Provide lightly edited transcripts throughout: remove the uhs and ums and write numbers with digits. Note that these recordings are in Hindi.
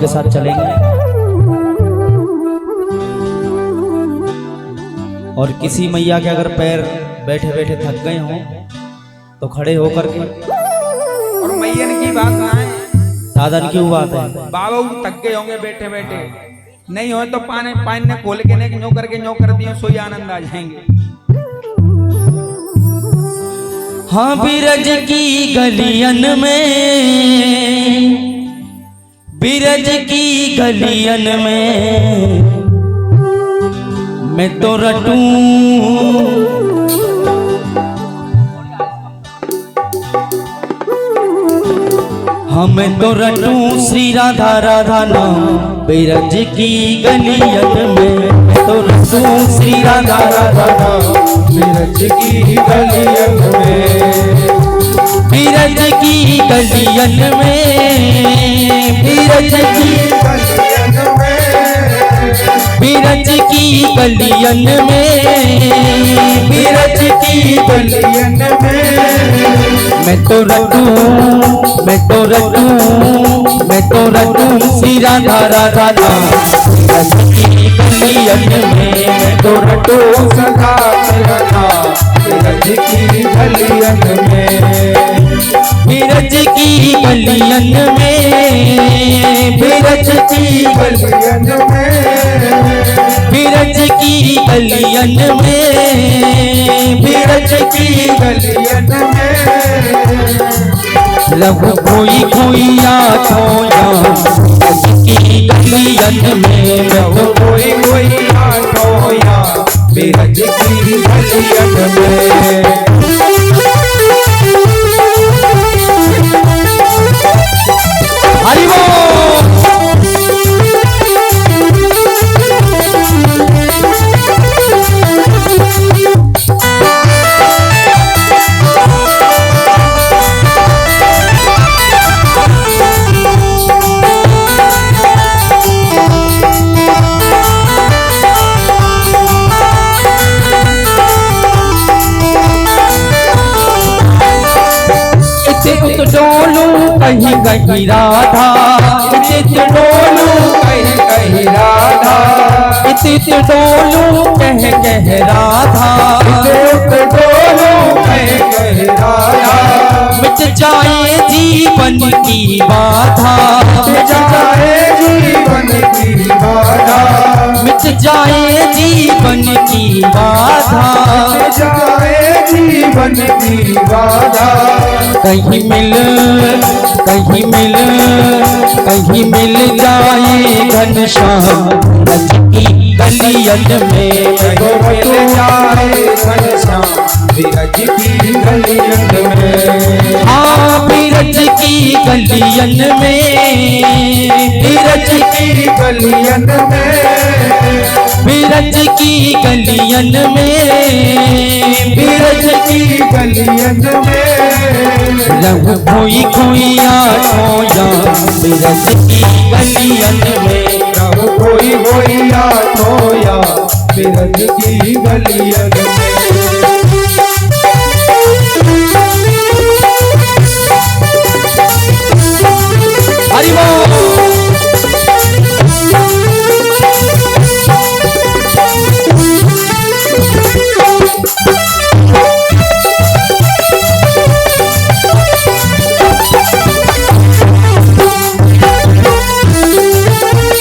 के साथ चलेंगे और किसी मैया के अगर पैर बैठे बैठे थक गए हों तो खड़े होकर के, और मैयन की बात ना है, साधन की बात है। बाबा थक गए होंगे बैठे बैठे, नहीं हो तो पानी पानी ने खोल के ने न्यो कर दियो, सोई आनंद आ जाएंगे। हाँ बिरज की गलियन में, बिरज की गलियन में मैं तो रटूं, हाँ मैं तो रटूं श्री राधा राधा नाम। बिरज की गलियन में मैं तो रटूं श्री राधा राधा नाम। बिरज की गलियन में, बिरज की गलियन में, बिरज की गलियन में, बिरज की गलियन में, बिरज की गलियन में मैं तो रटूं, मैं तो रटूं, मैं तो रटूं श्री राधा राधा नाम। बिरज की गलियन में मैं तो रटूं सदा तेरा नाम। बिरज की गलियन में, बिरज की गलियन में, बिरज की गलियन में, बिरज की गलियन में, बिरज की गलियन में लहू कोई खोइया खोया। बिरज की गलियन में लहू कोई कोई खोया। बिरज की गलियन में, हरि बोल। डोलू कहीं कहीं राधा, चित डोलू कहीं कहीं राधा, चित डोलू कह राधा, डोलो कहीं कहीं राधा। मिट जाए जीवन की बाधा, जाए जीवन की बाधा, मिट जाए जीवन की बाधा। जाए जीवन की बाधा। कहीं मिल, कहीं मिल, कहीं मिल जाए घनश्याम। बिरज की गलियन में मिल जाए घनश्याम। बिरज की गलियन में, हाँ बिरज की गलियन में, बिरज की गलियन में, बिरज की गलियन में, बिरज की गलियन में लहू खोई खोइया खोया। बिरज की गलियन में प्रभु कोई होया खोया। बिरज की गलियन में, हरि बोल।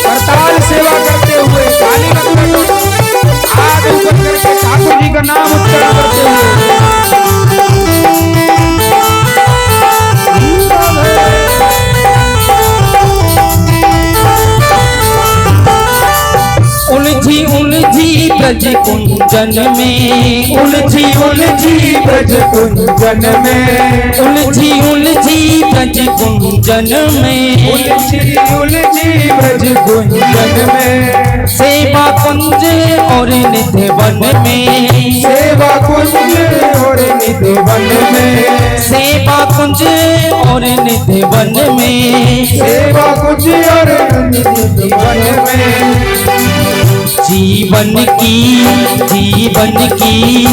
करताल सेवा करते हुए काली मंत्र आग ऊपर करके ठाकुर जी का नाम उच्चारण करते हुए उलझी उलझी ब्रज कुंजन में, उलझी उलझी ब्रज कुंजन में, उलझी उलझी ब्रज कुंजन में, उलझी उलझी ब्रज कुंजन में, सेवा कुंज और निधि वन में, सेवा कुंज और निधि वन में, सेवा कुंज और निधि वन में, सेवा कुंज और निधि वन में जीवन की, जीवन की,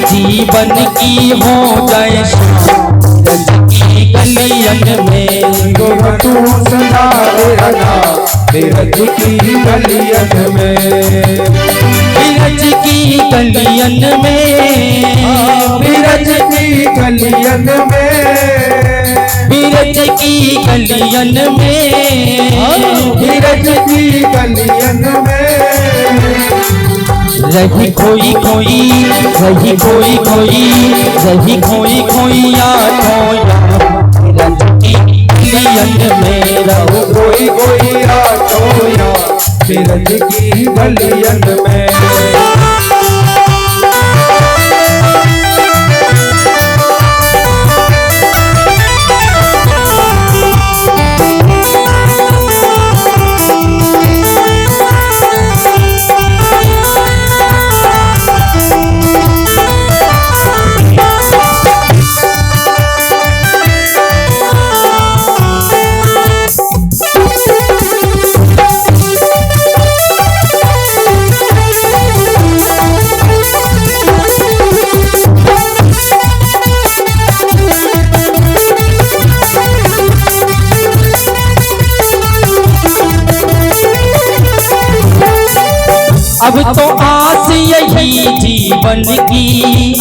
जीवन की हो जाए शाम। बिरज की गलियन में तू सदा रहना। बिरज की गलियन में, बिरज की गलियन में, बिरज की गलियन में, बिरज की गलियन में, बिरज की गलियन में, रही खोई खोई, रही खोई खोई, रही खोई खोइया खोया, बिरज की गलियन में रहो। कोई कोई रातोया बिरज की गलियन में। अब तो आस यही जीवन की,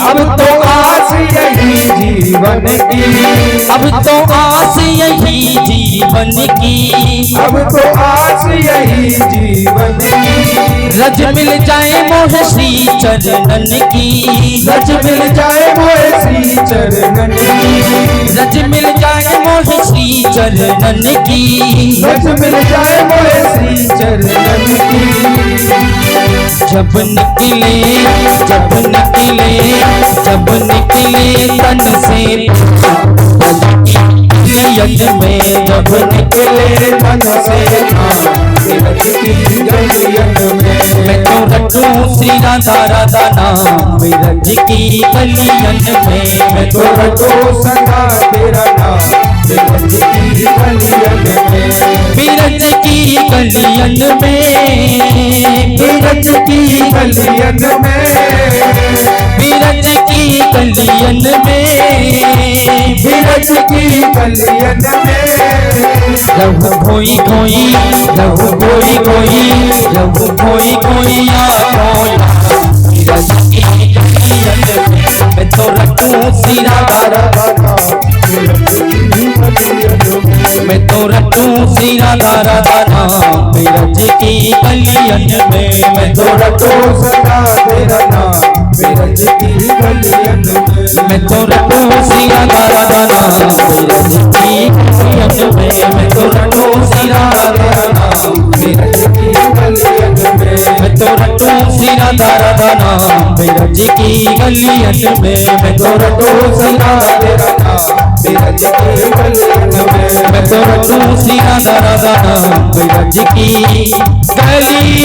अब तो आस यही जीवन की, अब तो आस यही जीवन की, अब तो आस यही जीवन की, रज मिल जाए मोह श्री चरणन की, रज मिल जाए मोहे श्री चरणन की, रज मिल जाए मोह श्री चरणन की, रज मिल जाए मोहे श्री चरणन की। जब निकले, जब निकले, जब निकले तन से गलियन में, जब निकले मन से बिरज की गलियन में। मैं तो रटूं श्री राधा राधा नाम बिरज की गलियन में, मैं तो रटो सदा तेरा नाम बिरज की गलियन में, बिरज की गलियन में, बिरज की गलियन में, बिरज की गलियन में, बिरज की गलियन में। लहू खोई खोई, लहू खोई खोई, लहू खोई खोइया खोया, बिरज की गलियन में, मैं तो रटूं श्री राधा राधा, मैं तो रटूं श्री राधा राधा नाम बिरज की गलियन में, मैं तो रटो सदा तेरा नाम बिरज की गलियन में, मैं तो रटूं श्री राधा राधा नाम बिरज की गलियन में, मैं तो रटूं श्री राधा राधा नाम बिरज की गलियन में, मैं तो रटूं श्री राधा राधा नाम बिरज की गलियन में, मैं तो रटो सदा तेरा नाम बिरज की गलियन में, मैं तो रटूं श्री राधा राधा नाम बिरज की गलियन